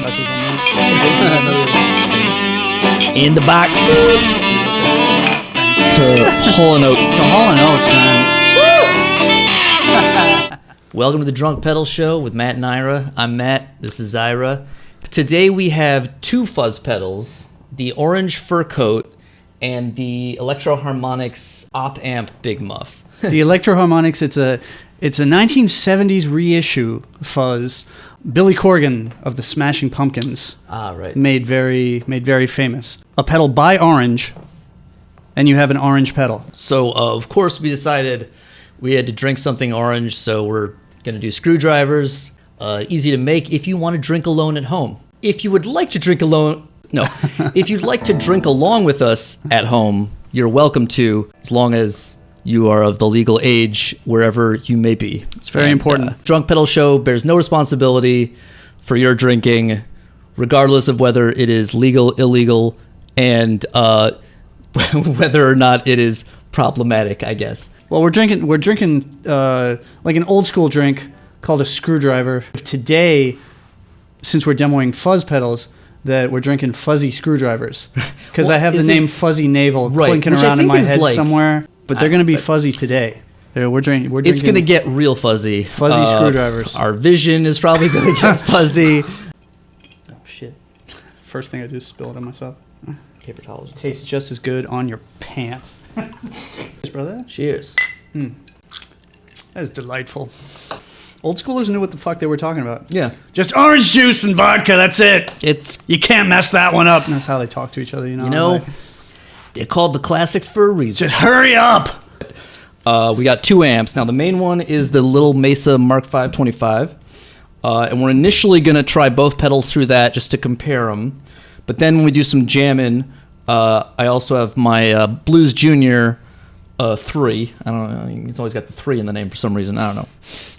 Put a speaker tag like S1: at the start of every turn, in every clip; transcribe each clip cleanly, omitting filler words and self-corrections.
S1: In the box to Hall & Oates.
S2: To Hall & Oates, man.
S1: Welcome to the Drunk Pedal Show with Matt and Ira. I'm Matt. This is Ira. Today we have two fuzz pedals, the orange fur coat and the Electro Harmonix op amp Big Muff.
S2: The Electro Harmonix, it's a 1970s reissue fuzz. Billy Corgan of the Smashing Pumpkins made very famous. A pedal by Orange, and you have an orange pedal.
S1: So, of course, we decided we had to drink something orange, so we're going to do screwdrivers. Easy to make if you want to drink alone at home. If you would like to drink alone... No. If you'd like to drink along with us at home, you're welcome to, as long as you are of the legal age wherever you may be.
S2: It's very important.
S1: Drunk Pedal Show bears no responsibility for your drinking, regardless of whether it is legal, illegal, and whether or not it is problematic, I guess.
S2: Well, we're drinking like an old school drink called a screwdriver. Today, since we're demoing fuzz pedals, that we're drinking fuzzy screwdrivers. Because I have the name Fuzzy Navel clinking around in my head somewhere. But they're going to be fuzzy today. We're drinking.
S1: It's going to get real fuzzy.
S2: Fuzzy screwdrivers.
S1: Our vision is probably going to get fuzzy.
S2: Oh, shit. First thing I do is spill it on myself.
S1: Paper towels.
S2: Tastes just as good on your pants. Cheers, brother.
S1: Cheers.
S2: That is delightful. Old schoolers knew what the fuck they were talking about.
S1: Yeah.
S2: Just orange juice and vodka, that's it. You can't mess that one up. And that's how they talk to each other, you know?
S1: They're called the classics for a reason.
S2: Just hurry up!
S1: We got two amps. Now, the main one is the Little Mesa Mark 525. And we're initially going to try both pedals through that just to compare them. But then when we do some jamming, I also have my Blues Junior 3. I don't know. It's always got the 3 in the name for some reason. I don't know.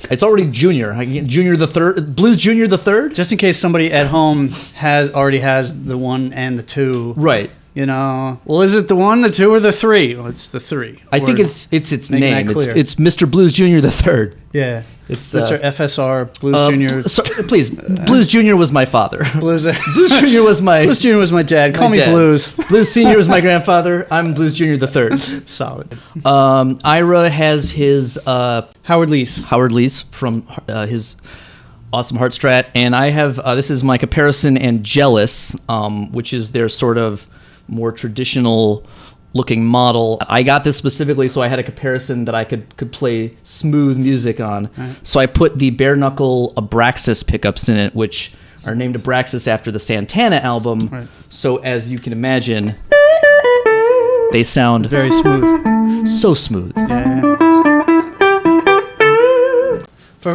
S1: It's already Junior. I can get Junior the Third. Blues Junior the Third?
S2: Just in case somebody at home already has the 1 and the 2.
S1: Right.
S2: You know, well, is it the 1, the 2, or the 3? Well, it's the 3.
S1: I think it's name. It's Mr. Blues Junior the Third.
S2: Yeah, it's Mr. FSR Blues Junior.
S1: Please, Blues Junior was my father.
S2: Blues
S1: Junior was my
S2: dad. Call me
S1: dad.
S2: Blues.
S1: Blues Senior was my grandfather. I'm Blues Junior the Third.
S2: Solid.
S1: Ira has his
S2: Howard Leese
S1: from his awesome Heart Strat, and I have this is my Comparison and Jealous, which is their sort of more traditional looking model. I got this specifically so I had a comparison that I could play smooth music on. Right. So I put the bare knuckle Abraxas pickups in it, which are named Abraxas after the Santana album. Right. So as you can imagine, they sound
S2: very smooth.
S1: So smooth.
S2: Yeah.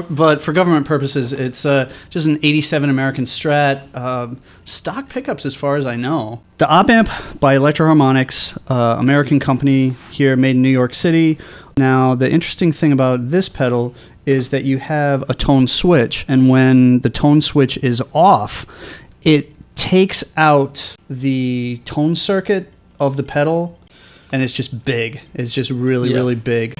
S2: But for government purposes, it's just an 87 American Strat. Stock pickups as far as I know. The op amp by Electro Harmonix, American company here, made in New York City. Now, the interesting thing about this pedal is that you have a tone switch. And when the tone switch is off, it takes out the tone circuit of the pedal. And it's just big. It's just really big.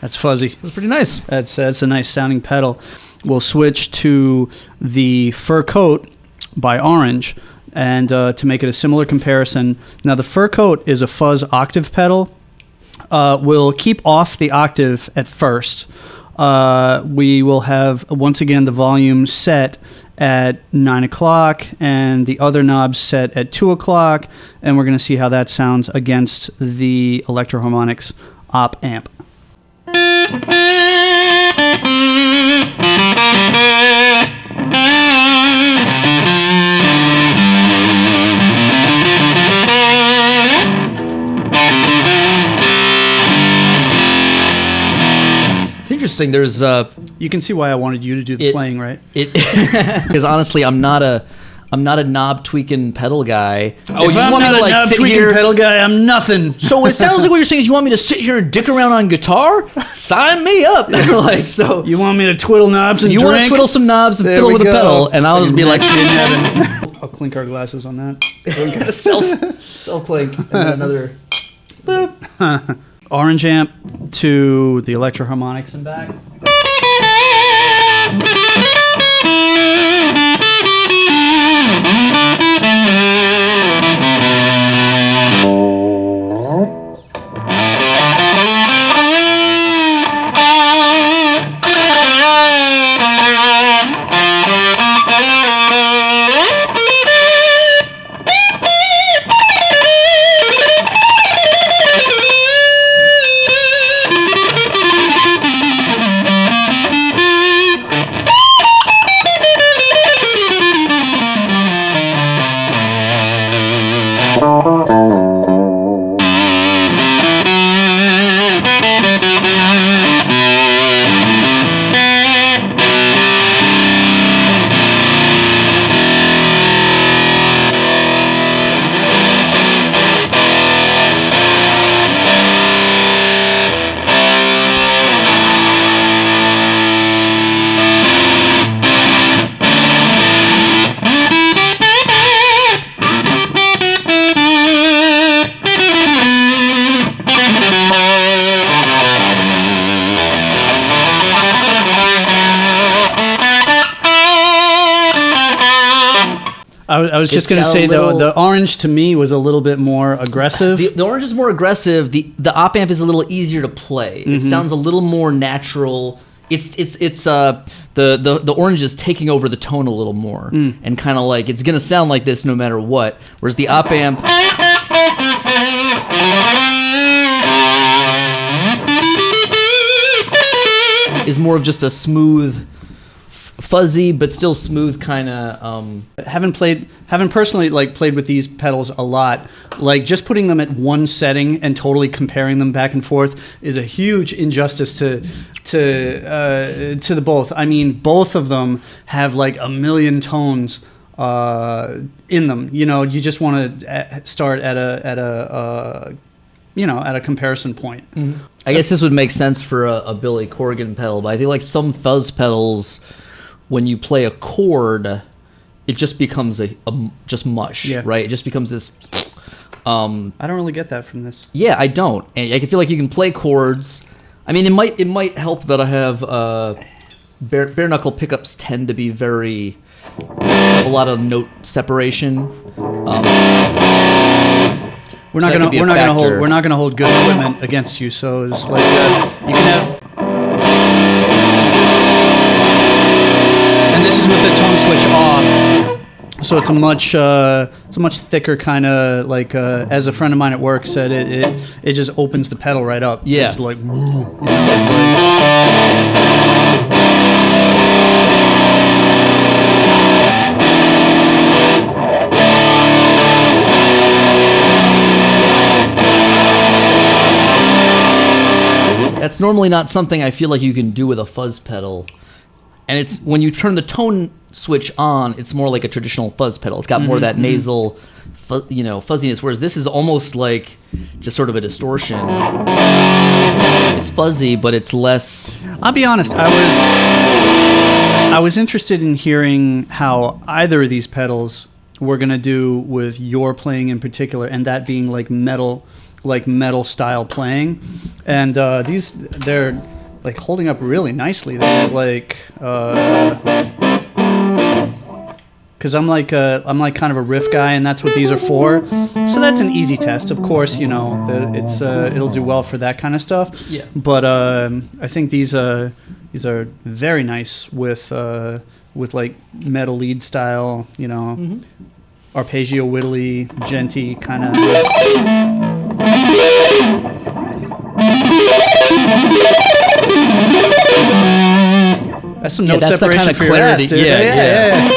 S2: That's fuzzy.
S1: That's pretty nice.
S2: That's a nice sounding pedal. We'll switch to the Fur Coat by Orange, and to make it a similar comparison. Now, the Fur Coat is a fuzz octave pedal. We'll keep off the octave at first. We will have, once again, the volume set at 9 o'clock and the other knobs set at 2 o'clock, and we're going to see how that sounds against the Electro Harmonix op amp.
S1: It's interesting. There's
S2: you can see why I wanted you to do the playing, right?
S1: Because honestly, I'm not a I'm not a knob tweaking pedal guy.
S2: Oh, if I'm not a knob tweaking pedal guy, I'm nothing.
S1: So it sounds like what you're saying is you want me to sit here and dick around on guitar? Sign me up. Like, so
S2: you want me to twiddle knobs and
S1: you
S2: drink?
S1: want to twiddle some knobs and fiddle with a pedal, and I'll just be like,
S2: I'll clink our glasses on that.
S1: self clink, and then another
S2: boop. Orange amp to the Electro Harmonix and back. I was just going to say, though, the orange to me was a little bit more aggressive.
S1: The orange is more aggressive. The op amp is a little easier to play. It sounds a little more natural. The orange is taking over the tone a little more, and kind of like it's going to sound like this no matter what. Whereas the op amp is more of just a smooth, fuzzy but still smooth kind of.
S2: Haven't personally like played with these pedals a lot. Like just putting them at one setting and totally comparing them back and forth is a huge injustice to the both. I mean, both of them have like a million tones in them. You know, you just want to start at a comparison point.
S1: I guess this would make sense for a Billy Corgan pedal, but I think like some fuzz pedals, when you play a chord, it just becomes just mush, right? It just becomes this.
S2: I don't really get that from this.
S1: Yeah, I don't, and I can feel like you can play chords. I mean, it might help that I have bare knuckle pickups tend to be very have a lot of note separation.
S2: We're not gonna hold good equipment against you. So it's like you can have. And this is with the tone switch off, so it's a much thicker kind of like. As a friend of mine at work said, it just opens the pedal right up.
S1: Yeah,
S2: it's like, you know, it's like.
S1: That's normally not something I feel like you can do with a fuzz pedal. And it's when you turn the tone switch on, it's more like a traditional fuzz pedal. It's got more of that nasal, fuzziness. Whereas this is almost like just sort of a distortion. It's fuzzy, but it's less.
S2: I'll be honest. I was interested in hearing how either of these pedals were gonna do with your playing in particular, and that being like metal style playing, and they're like holding up really nicely. They're like, because I'm like kind of a riff guy, and that's what these are for. So that's an easy test, of course. You know, it'll do well for that kind of stuff.
S1: Yeah.
S2: But I think these are very nice with like metal lead style. You know, arpeggio whittly, genty kind of. That's some note separation
S1: kind of
S2: for
S1: clarity.
S2: Your ass, dude.
S1: Yeah.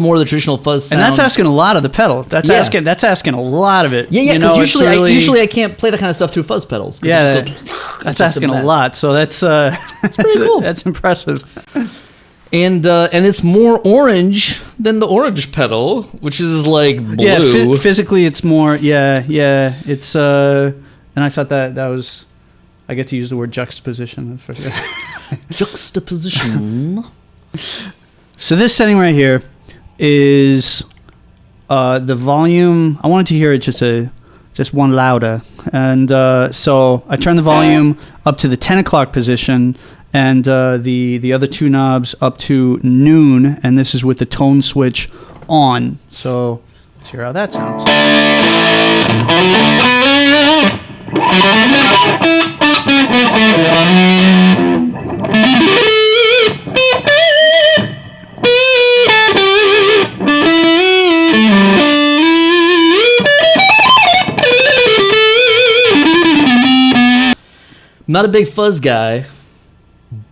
S1: more the traditional fuzz sound.
S2: And that's asking a lot of the pedal. That's asking a lot of it.
S1: Yeah, because usually I can't play that kind of stuff through fuzz pedals.
S2: Yeah, that's asking a lot. So that's
S1: pretty cool.
S2: That's impressive.
S1: And it's more orange than the orange pedal, which is like blue.
S2: Yeah, physically it's more. Yeah. It's and I thought that was. I get to use the word juxtaposition.
S1: Juxtaposition.
S2: So this setting right here is the volume. I wanted to hear it just one louder, and so I turned the volume up to the 10 o'clock position, and the other two knobs up to noon, and this is with the tone switch on. So let's hear how that sounds.
S1: Not a big fuzz guy,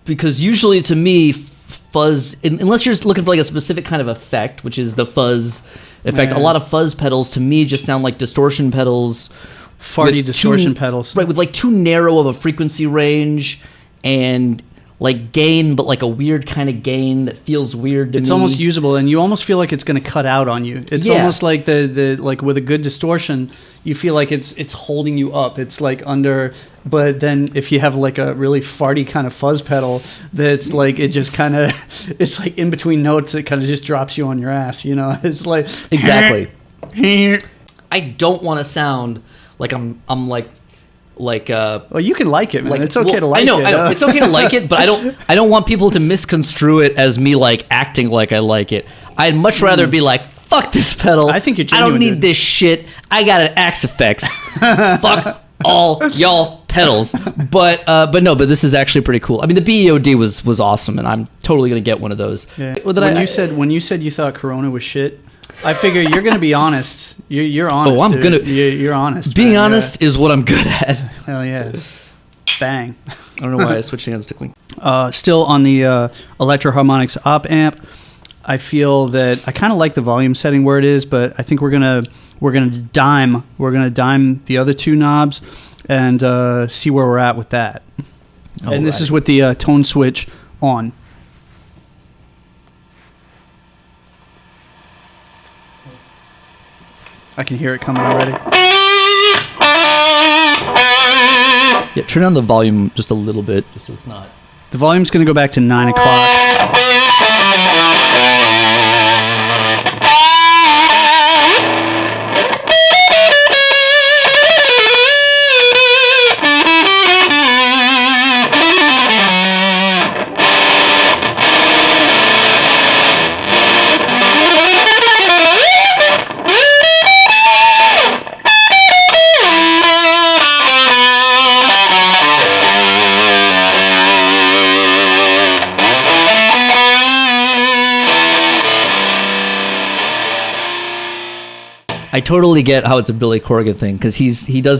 S1: because usually to me, fuzz, unless you're looking for like a specific kind of effect, which is the fuzz effect, a lot of fuzz pedals to me just sound like distortion pedals.
S2: Farty distortion pedals.
S1: Right, with like too narrow of a frequency range and like gain, but like a weird kind of gain that feels weird to me.
S2: It's almost usable, and you almost feel like it's going to cut out on you. It's almost like the like with a good distortion, you feel like it's holding you up. It's like under, but then if you have like a really farty kind of fuzz pedal, that's like it just kind of it's like in between notes, it kind of just drops you on your ass. You know, it's like
S1: exactly. I don't want to sound like I'm like.
S2: Well, you can like it, man. It's okay to like it.
S1: I know. It's okay to like it, but I don't want people to misconstrue it as me like acting like I like it. I'd much rather be like, fuck this pedal.
S2: I think you're genuine.
S1: I don't need this shit. I got an Axe Effects. Fuck all y'all pedals. But this is actually pretty cool. I mean, the BEOD was awesome, and I'm totally gonna get one of those.
S2: Yeah. When you said you thought Corona was shit, I figure you're going to be honest. You're honest.
S1: Oh, I'm going to...
S2: You're honest.
S1: Being honest is what I'm good at.
S2: Hell yeah. Bang.
S1: I don't know why I switched hands to clean.
S2: Still on the Electro Harmonix op amp, I feel that I kind of like the volume setting where it is, but I think we're gonna dime the other two knobs and see where we're at with that. And this is with the tone switch on. I can hear it coming already.
S1: Yeah, turn down the volume just a little bit, just so it's not.
S2: The volume's going to go back to 9 o'clock.
S1: I totally get how it's a Billy Corgan thing, because he does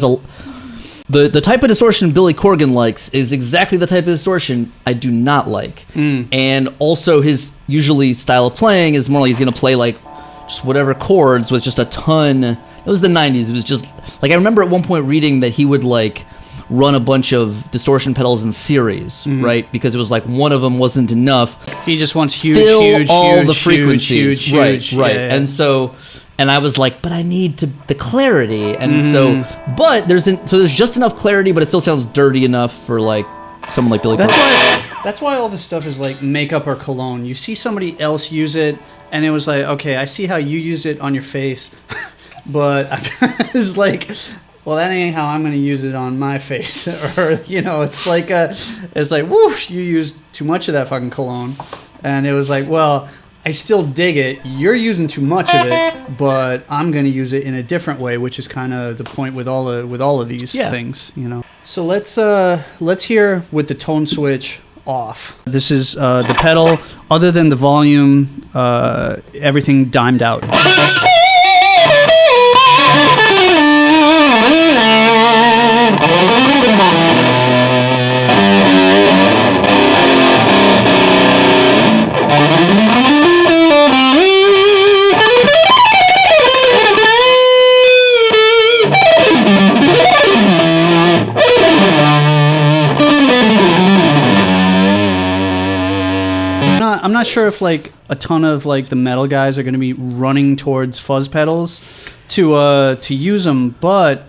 S1: the type of distortion Billy Corgan likes is exactly the type of distortion I do not like. And also his usually style of playing is more like he's going to play like just whatever chords with just a ton. It was the 90s. It was just like, I remember at one point reading that he would like run a bunch of distortion pedals in series, right? Because it was like one of them wasn't enough.
S2: He just wants huge,
S1: the frequencies.
S2: Huge.
S1: Right.
S2: Yeah.
S1: And I was like, but I need the clarity. And but there's just enough clarity, but it still sounds dirty enough for like someone like Billy Corgan.
S2: That's why all this stuff is like makeup or cologne. You see somebody else use it, and it was like, okay, I see how you use it on your face, but it's like, well, that ain't how I'm going to use it on my face. Or, you know, it's like, whoosh, you used too much of that fucking cologne. And it was like, well, I still dig it. You're using too much of it, but I'm going to use it in a different way, which is kind of the point with all of these things, you know. So let's hear with the tone switch off. This is the pedal. Other than the volume, everything dimed out. I'm not sure if like a ton of like the metal guys are going to be running towards fuzz pedals to use them, but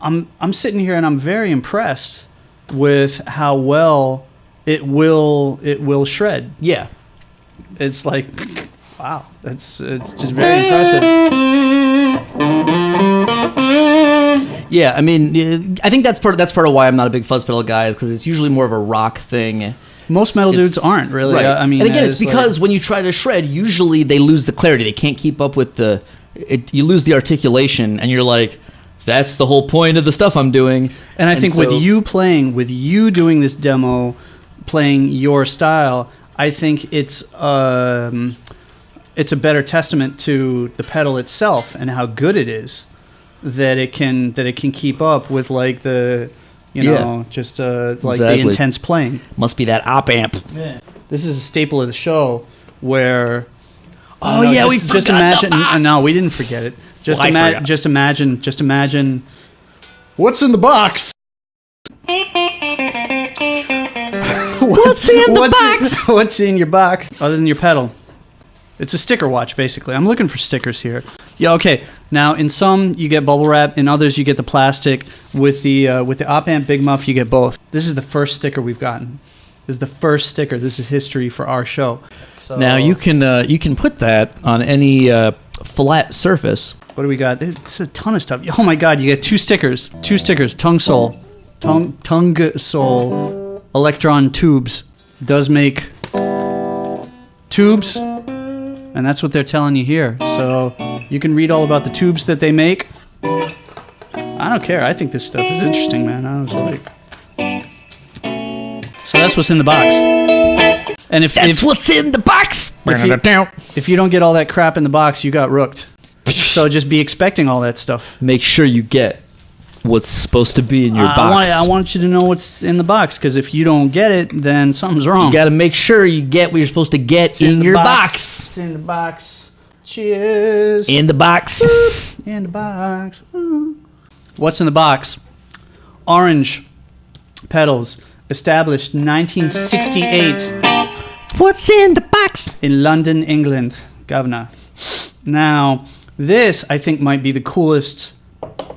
S2: I'm sitting here and I'm very impressed with how well it will shred.
S1: Yeah.
S2: It's like, wow, it's just very impressive.
S1: Yeah, I mean, I think that's part of why I'm not a big fuzz pedal guy, is because it's usually more of a rock thing.
S2: Most metal dudes aren't really.
S1: Right.
S2: I mean,
S1: and again, it's because when you try to shred, usually they lose the clarity. They can't keep up with you lose the articulation, and you're like, that's the whole point of the stuff I'm doing.
S2: And I think with you doing this demo, playing your style, I think it's a better testament to the pedal itself and how good it is that it can keep up with like the just like the intense playing.
S1: Must be that op amp.
S2: Yeah. This is a staple of the show where
S1: we forgot
S2: imagine
S1: the box.
S2: No, we didn't forget it. Just imagine what's in the box.
S1: What's in the box?
S2: What's in your box other than your pedal? It's a sticker watch, basically. I'm looking for stickers here. Yeah, okay. Now, in some, you get bubble wrap. In others, you get the plastic. With the Op Amp Big Muff, you get both. This is the first sticker we've gotten. This is the first sticker. This is history for our show. So,
S1: now, you can put that on any flat surface.
S2: What do we got? It's a ton of stuff. Oh, my God. You get two stickers. Tongue sole. Tongue sole. Electron tubes. Does make tubes. And that's what they're telling you here. So you can read all about the tubes that they make. I don't care. I think this stuff is interesting, man. I was like... So that's what's in the box. And if
S1: what's in the box.
S2: If you don't get all that crap in the box, you got rooked. So just be expecting all that stuff.
S1: Make sure you get what's supposed to be in your box.
S2: I want you to know what's in the box, because if you don't get it, then something's wrong.
S1: You got to make sure you get what you're supposed to get in your box.
S2: It's in the box. Cheers.
S1: In the box.
S2: In the box. What's in the box? Orange pedals, established 1968.
S1: What's in the box?
S2: In London, England, governor. Now, this I think might be the coolest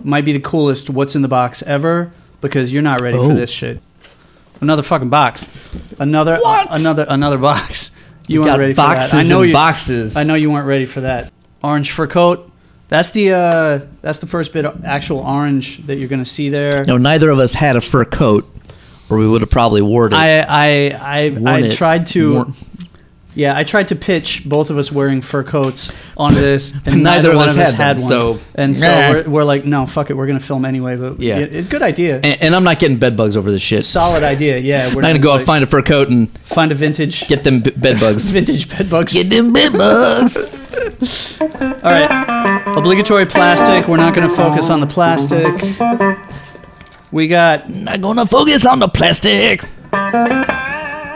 S2: what's in the box ever, because you're not ready for this shit. Another fucking box. Another box. You weren't ready for that.
S1: Boxes.
S2: I know you weren't ready for that. Orange fur coat. That's the first bit of actual orange that you're going to see there.
S1: No, neither of us had a fur coat, or we would have probably worn it.
S2: I tried to. Yeah, I tried to pitch both of us wearing fur coats onto this, and neither one of us had one. So we're like, no, fuck it, we're gonna film anyway. But yeah, good idea.
S1: And I'm not getting bed bugs over this shit.
S2: Solid idea. Yeah, we're
S1: not gonna go out find a fur coat and
S2: find a vintage.
S1: Get them bed bugs.
S2: Vintage bed bugs.
S1: Get them bed bugs.
S2: All right, obligatory plastic. We're not gonna focus on the plastic. We got.
S1: Not gonna focus on the plastic.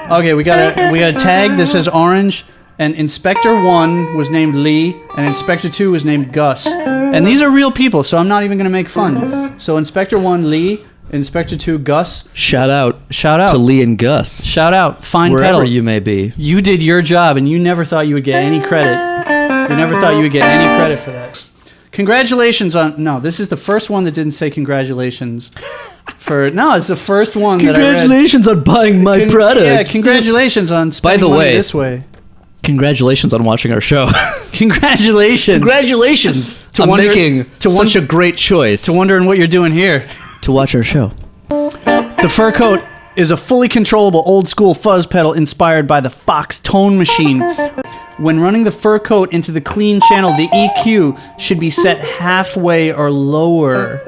S2: Okay, we got a tag that says orange, and Inspector 1 was named Lee, and Inspector 2 was named Gus. And these are real people, so I'm not even going to make fun. So Inspector 1, Lee, Inspector 2, Gus.
S1: Shout out to Lee and Gus.
S2: Shout out. Fine
S1: wherever
S2: pedal.
S1: You may be.
S2: You did your job, and you never thought you would get any credit. You never thought you would get any credit for that. Congratulations on... No, this is the first one that didn't say congratulations. It's the first one that I read.
S1: Congratulations on buying my product.
S2: Yeah, congratulations on spending money this way.
S1: Congratulations on watching our show.
S2: Congratulations
S1: on making such a great choice.
S2: To wondering what you're doing here.
S1: To watch our show.
S2: The fur coat is a fully controllable old-school fuzz pedal inspired by the Fox tone machine. When running the fur coat into the clean channel, the EQ should be set halfway or lower.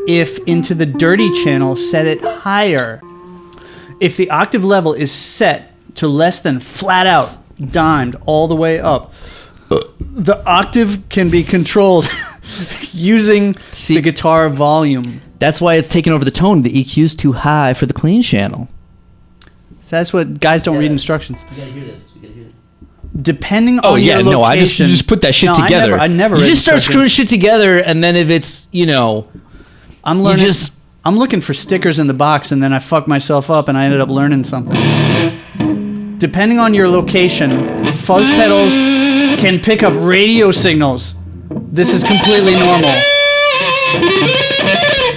S2: If into the dirty channel, set it higher. If the octave level is set to less than flat out, dimed all the way up, the octave can be controlled using the guitar volume.
S1: That's why it's taking over the tone. The EQ's too high for the clean channel.
S2: That's what guys don't read instructions.
S1: You gotta hear this.
S2: Depending on your location.
S1: You just put that shit together.
S2: I never
S1: you just start screwing shit together, and then if it's,
S2: I'm learning. I'm looking for stickers in the box, and then I fuck myself up, and I ended up learning something. Depending on your location, fuzz pedals can pick up radio signals. This is completely normal.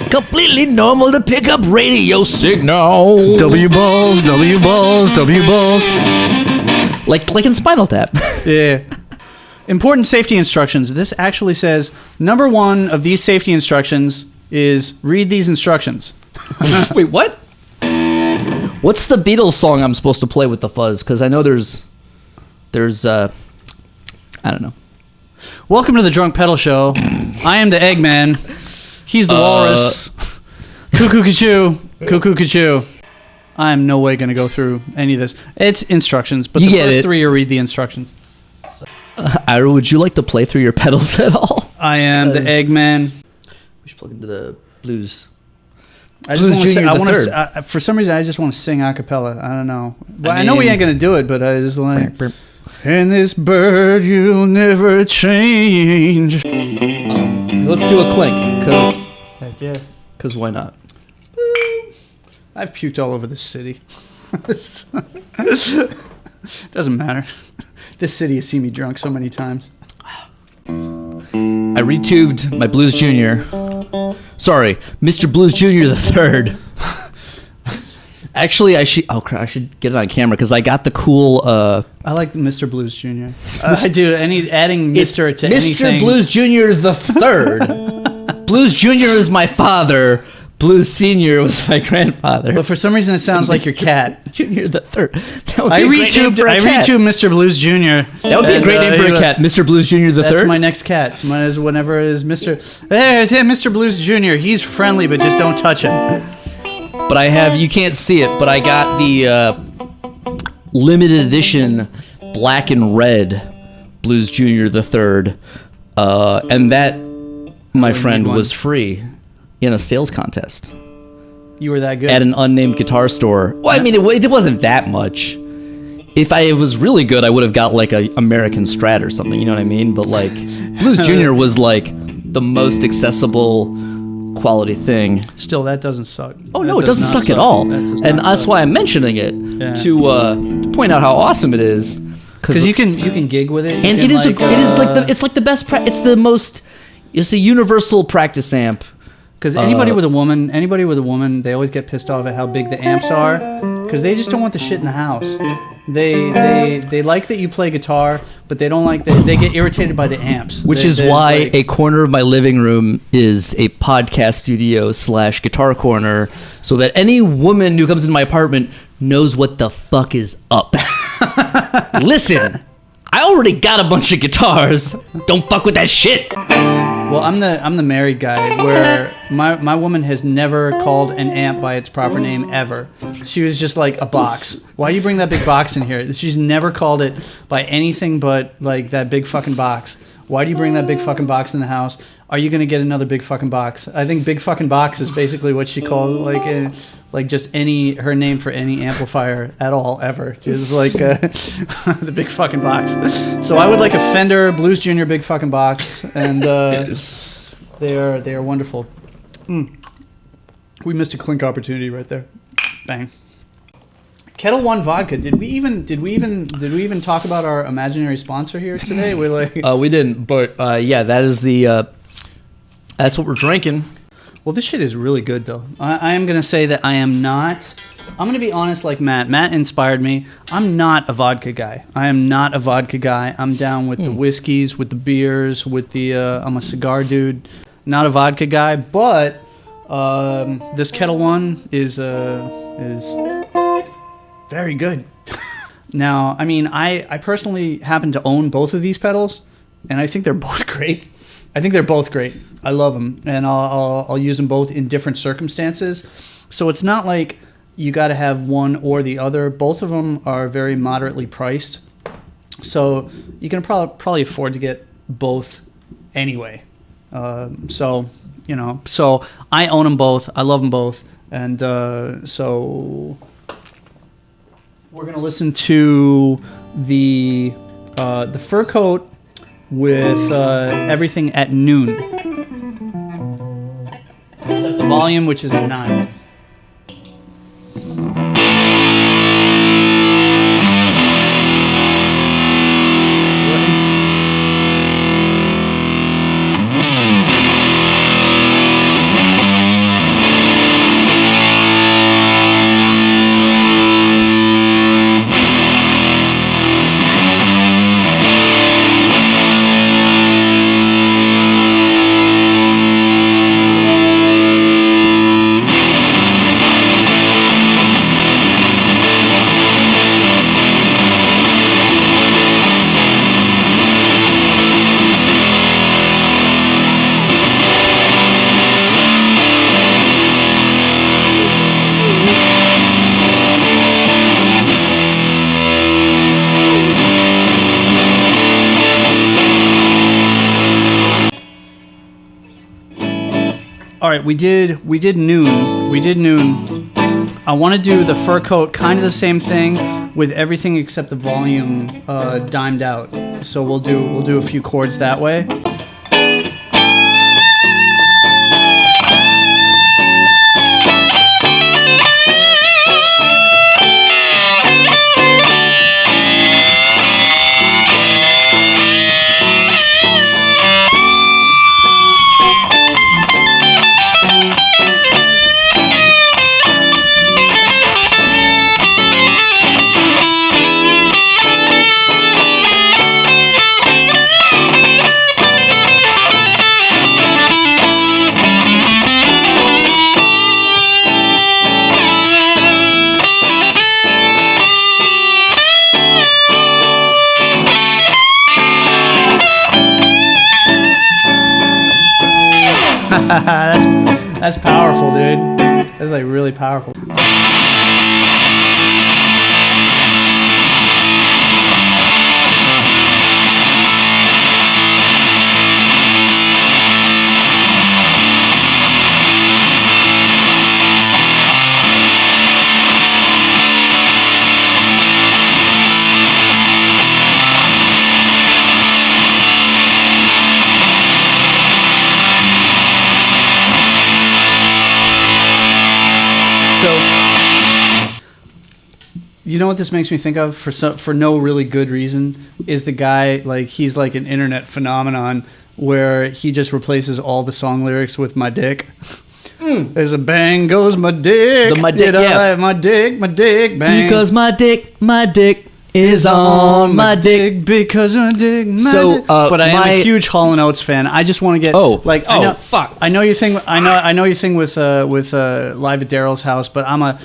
S1: Completely normal to pick up radio signal.
S2: W balls, W balls, W balls.
S1: Like in Spinal Tap.
S2: Yeah. Important safety instructions. This actually says, number 1 of these safety instructions is read these instructions.
S1: Wait, what? What's the Beatles song I'm supposed to play with the fuzz? Because I know there's I don't know.
S2: Welcome to the Drunk Pedal Show. I am the Eggman. He's the Walrus. Cuckoo Cachoo. Cuckoo Cachoo. I'm no way going to go through any of this. It's instructions, but the first 3 are read the instructions.
S1: Ira, would you like to play through your pedals at all?
S2: I am the Eggman.
S1: We should plug into the blues.
S2: I just want to for some reason, I just want to sing a cappella. I don't know. Well, I know we ain't going to do it, but I just like... And this bird you'll never change.
S1: Let's do a clink, because... Heck yeah. Because why not?
S2: I've puked all over this city. Doesn't matter. This city has seen me drunk so many times.
S1: I retubed my Blues Jr. Sorry, Mr. Blues Jr. the third. Actually, I should get it on camera because I got the cool.
S2: I like Mr. Blues Jr. I do. Adding Mr. to anything.
S1: Mr. Blues Jr. the third. Blues Jr. is my father. Blues Senior was my grandfather.
S2: But for some reason, it sounds like your cat.
S1: Junior the third.
S2: I retubed Mr. Blues Jr.
S1: That would be a great name for a cat. Mr. Blues Jr. the third.
S2: That's my next cat. Whenever is Mr. Hey, Mr. Blues Jr. He's friendly, but just don't touch him.
S1: But I have, you can't see it, but I got the limited edition black and red Blues Jr. the third, and that, my friend, was free in a sales contest.
S2: You were that good?
S1: At an unnamed guitar store. Well, I mean, it wasn't that much. If I was really good, I would have got like a American Strat or something, you know what I mean? But like, Blues Jr. was like the most accessible quality thing.
S2: Still, that doesn't suck.
S1: Oh no, it doesn't suck at all. And that's why I'm mentioning it, to point out how awesome it is.
S2: Because you can gig with it.
S1: And it's like the best, it's a universal practice amp.
S2: Because anybody with a woman, they always get pissed off at how big the amps are, because they just don't want the shit in the house. They like that you play guitar, but they don't like that. They get irritated by the amps.
S1: Which is why a corner of my living room is a podcast studio / guitar corner, so that any woman who comes into my apartment knows what the fuck is up. Listen, I already got a bunch of guitars. Don't fuck with that shit.
S2: Well, I'm the married guy where my woman has never called an amp by its proper name ever. She was just like, a box. Why do you bring that big box in here? She's never called it by anything but like that big fucking box. Why do you bring that big fucking box in the house? Are you gonna get another big fucking box? I think big fucking box is basically what she called like just her name for any amplifier at all ever. Just like the big fucking box. So I would like a Fender Blues Jr. big fucking box, and they are wonderful. We missed a clink opportunity right there. Bang. Kettle One Vodka. Did we even talk about our imaginary sponsor here today? We're like,
S1: we didn't, but yeah, that is that's what we're drinking.
S2: Well, this shit is really good, though. I am going to say that I'm going to be honest like Matt. Matt inspired me. I'm not a vodka guy. I'm down with the whiskeys, with the beers, with the... I'm a cigar dude. Not a vodka guy, but this Kettle One is very good. Now, I mean, I personally happen to own both of these pedals, and I think they're both great. I love them, and I'll use them both in different circumstances. So it's not like you got to have one or the other. Both of them are very moderately priced, so you can probably afford to get both anyway. So I own them both. I love them both, and so we're gonna listen to the Fur Coat with Everything at Noon. Set the volume, which is at 9. All right, we did noon. I want to do the fur coat, kind of the same thing with everything except the volume dimed out. So we'll do a few chords that way. That's powerful, dude. That's like really powerful. You know what this makes me think of for no really good reason is the guy, like, he's like an internet phenomenon where he just replaces all the song lyrics with "my dick." There's a bang goes my dick.
S1: My dick, yeah.
S2: My dick, bang.
S1: Because my dick is on my dick.
S2: Because my dick, my dick. But I am a huge Hall & Oates fan. I just want to get
S1: fuck.
S2: I know you think with Live at Daryl's house, but I
S1: love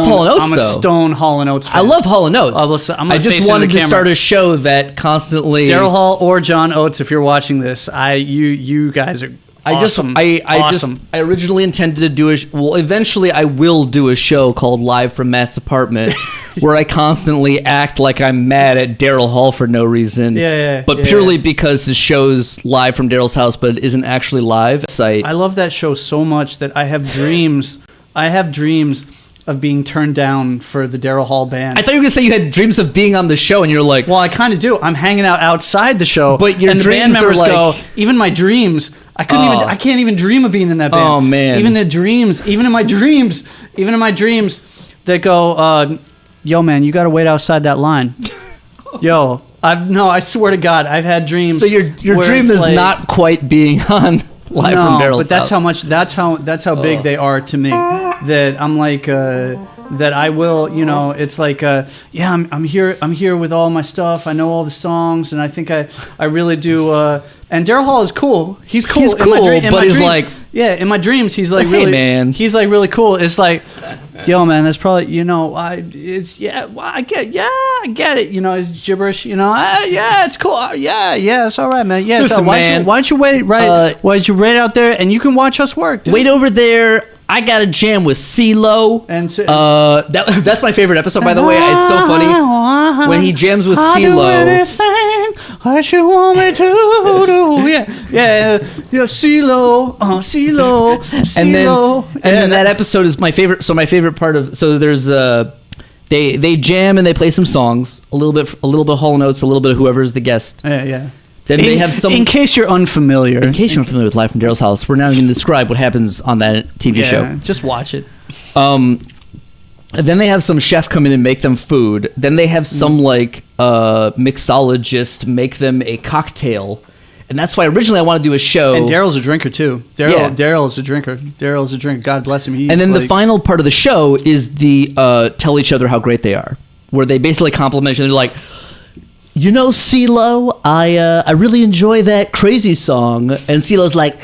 S1: Hall & Oates.
S2: I'm a stone Hall & Oates fan.
S1: I love Hall & Oates.
S2: I
S1: just wanted to start a show that constantly
S2: Daryl Hall or John Oates, if you're watching this, you guys are awesome.
S1: I originally intended to do eventually I will do a show called Live from Matt's Apartment where I constantly act like I'm mad at Daryl Hall for no reason. But purely because his show's live from Daryl's house, but it isn't actually live.
S2: I love that show so much that I have dreams. Of being turned down for the Daryl Hall band.
S1: I thought you were going to say you had dreams of being on the show, and you're like...
S2: Well, I kind of do. I'm hanging out outside the show,
S1: but your
S2: and the
S1: dreams
S2: band members
S1: are like...
S2: go, even my dreams, I can't even dream of being in that band.
S1: Oh, man.
S2: Even in my dreams, they go, yo, man, you got to wait outside that line. Yo, I swear to God, I've had dreams.
S1: So your dream is like, not quite being on... Live from Daryl's
S2: house. That's how big they are to me. That I'm like that I will, it's like I'm here with all my stuff. I know all the songs, and I think I really do. And Daryl Hall is cool. He's cool.
S1: He's cool, but he's like,
S2: in my dreams he's like
S1: hey,
S2: really
S1: man.
S2: He's like really cool. It's like, yo, man, that's probably I get it. It's gibberish. It's cool. It's all right, man. Yeah,
S1: listen,
S2: so
S1: man.
S2: Why don't you wait right? Why don't you wait out there and you can watch us work? Dude.
S1: Wait over there. I got a jam with CeeLo.
S2: And
S1: that's my favorite episode, by the way. It's so funny when he jams with CeeLo.
S2: What you want me to do? Yeah. CeeLo.
S1: And then that episode is my favorite. So my favorite part of there's they jam and they play some songs, a little bit of Hall & Oates, a little bit of whoever's the guest.
S2: Yeah.
S1: Then they have some.
S2: In case you're unfamiliar.
S1: In case you're unfamiliar with Live from Daryl's house, we're now going to describe what happens on that TV show.
S2: Just watch it.
S1: Then they have some chef come in and make them food. Then they have some mixologist make them a cocktail. And that's why originally I want to do a show.
S2: And Daryl's a drinker too. Daryl is a drinker. Daryl's a drinker. God bless him.
S1: And then the final part of the show is the tell each other how great they are, where they basically compliment each other. They're like, CeeLo, I really enjoy that Crazy song. And CeeLo's like,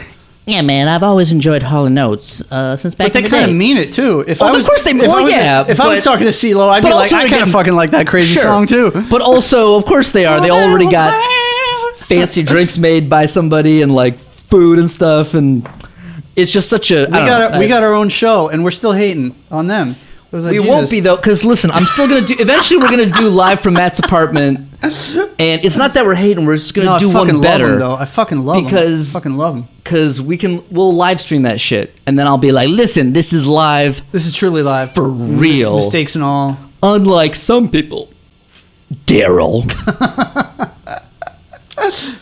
S1: yeah, man, I've always enjoyed Hall & Oates since back in the day. But they
S2: kind of mean it, too.
S1: Of course they mean it.
S2: If I was talking to CeeLo, I'd be like, I kind of fucking like that Crazy song, too.
S1: But also, of course they are. They already got fancy drinks made by somebody and, like, food and stuff. And it's just such a...
S2: We got our own show, and we're still hating on them. was like,
S1: We
S2: Jesus.
S1: won't be though, because listen, I'm still gonna do. Eventually, we're gonna do live from Matt's apartment, and it's not that we're hating. We're just gonna do one better.
S2: Love him, though. I fucking love him.
S1: Because
S2: I fucking love him.
S1: Because we'll live stream that shit, and then I'll be like, listen, this is live
S2: This is truly live
S1: for real.
S2: Mistakes and all.
S1: Unlike some people, Daryl.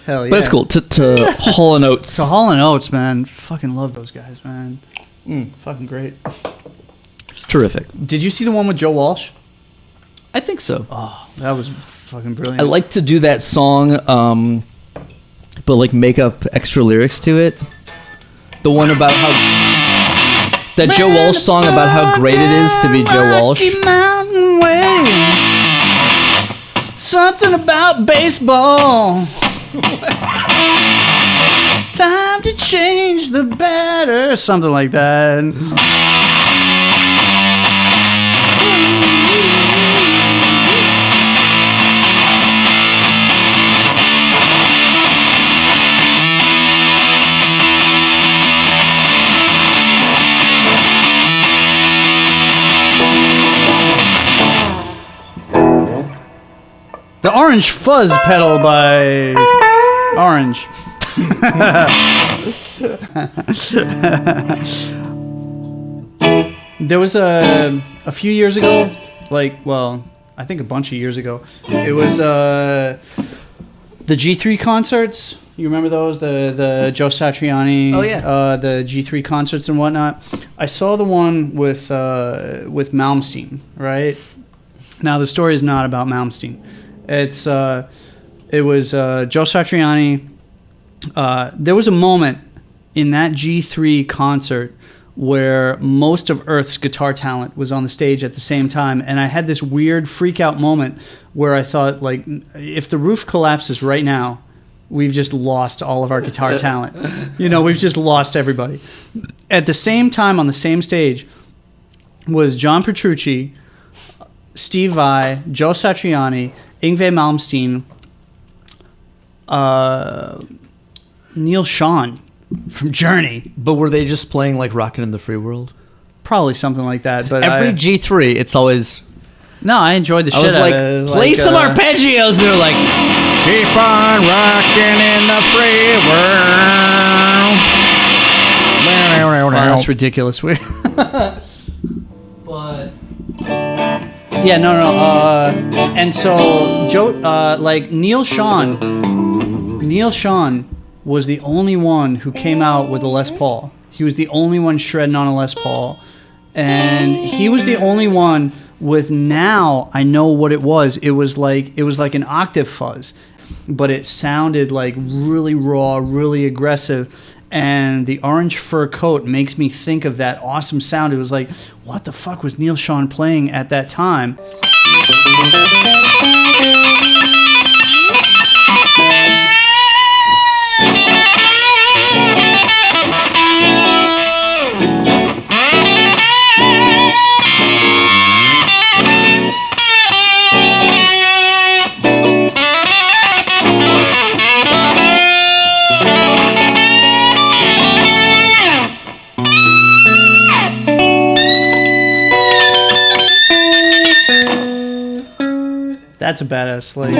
S2: Hell yeah.
S1: But it's cool to Hall and Oates.
S2: So Hall and Oates, man, fucking love those guys, man. Fucking great.
S1: It's terrific.
S2: Did you see the one with Joe Walsh?
S1: I think so.
S2: Oh, that was fucking brilliant.
S1: I like to do that song, but like make up extra lyrics to it. The one about how that Joe Walsh song about how great it is to be Joe Walsh.
S2: Rocky Mountain Way. Something about baseball. Time to change the better. Something like that. The Orange Fuzz pedal by Orange. There was a few years ago, I think a bunch of years ago, it was the G3 concerts. You remember those? The Joe Satriani,
S1: Oh, yeah.
S2: the G3 concerts and whatnot. I saw the one with Malmsteen, right? Now the story is not about Malmsteen. It was Joe Satriani. There was a moment in that G3 concert where most of Earth's guitar talent was on the stage at the same time, and I had this weird freak out moment where I thought, like, if the roof collapses right now, we've just lost all of our guitar talent. You know, we've just lost everybody. At the same time, on the same stage, was John Petrucci, Steve Vai, Joe Satriani, Yngwie Malmsteen, Neil Schon from Journey.
S1: But were they just playing like Rockin' in the Free World?
S2: Probably something like that. But
S1: Every G3, it's always...
S2: No, I enjoyed the
S1: I
S2: shit
S1: was
S2: out
S1: like,
S2: of it. It was
S1: play
S2: like,
S1: some arpeggios. And they're like, keep on rocking in the free world.
S2: Wow, that's ridiculous. But yeah, no. And so Joe, like Neil Schon was the only one who came out with a Les Paul. He was the only one shredding on a Les Paul, and he was the only one with. Now I know what it was. It was like an octave fuzz, but it sounded like really raw, really aggressive. And the orange fur coat makes me think of that awesome sound. It was like, what the fuck was Neil Schon playing at that time? That's a badass slate.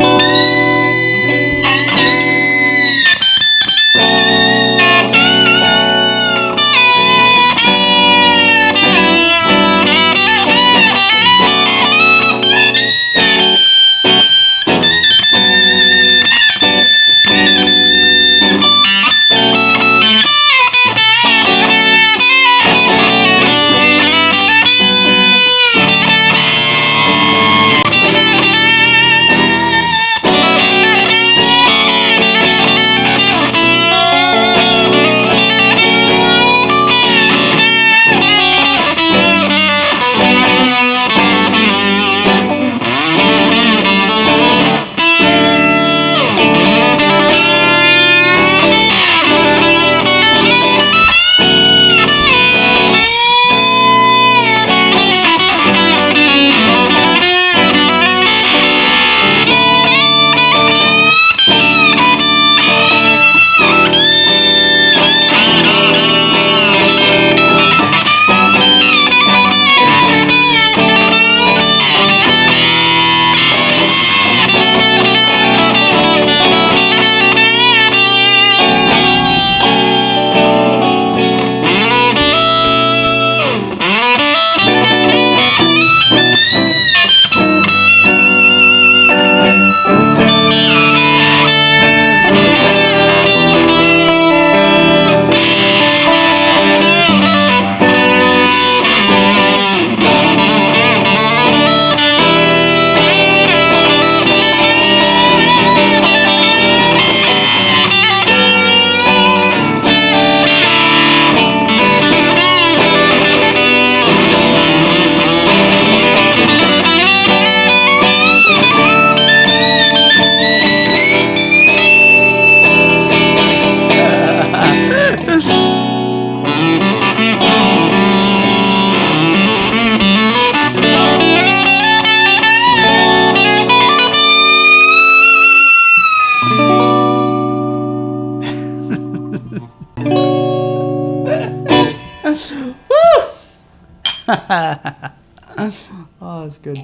S2: Oh, that's good.